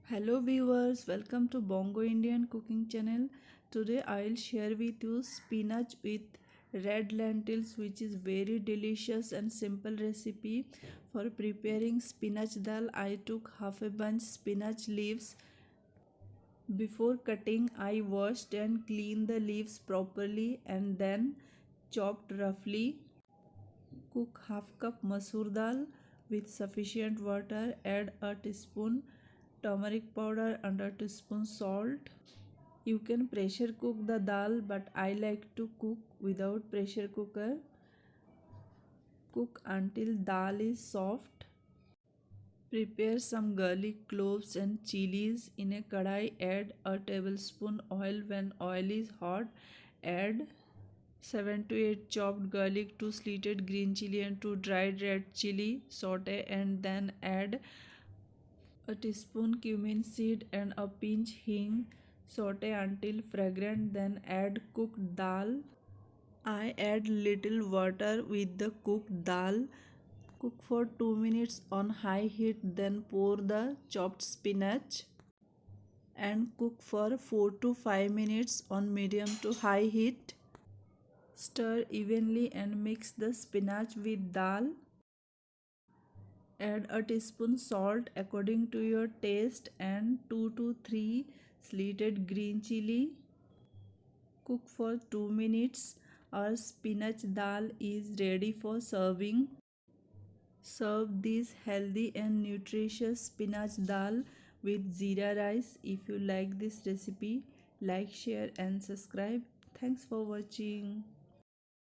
Hello viewers, welcome to Bongo Indian cooking channel. Today I'll share with you spinach with red lentils, which is very delicious and simple recipe. For preparing spinach dal, I took half a bunch spinach leaves. Before cutting, I washed and cleaned the leaves properly and then chopped roughly. Cook half cup masoor dal with sufficient water. Add a teaspoon turmeric powder and a teaspoon salt. You can pressure cook the dal, but I like to cook without pressure cooker. Cook until dal is soft. Prepare some garlic, cloves and chilies in a kadai. Add a tablespoon oil. When oil is hot, add 7 to 8 chopped garlic, 2 slitted green chili and 2 dried red chili. Saute and then add a teaspoon cumin seed and a pinch hing. Saute until fragrant, then add cooked dal. I add little water with the cooked dal. Cook for 2 minutes on high heat, then pour the chopped spinach and cook for 4 to 5 minutes on medium to high heat. Stir evenly and mix the spinach with dal. Add a teaspoon salt according to your taste and 2 to 3 slitted green chili. Cook for 2 minutes. Our spinach dal is ready for serving. Serve this healthy and nutritious spinach dal with jeera rice. If you like this recipe, like, share and subscribe. Thanks for watching.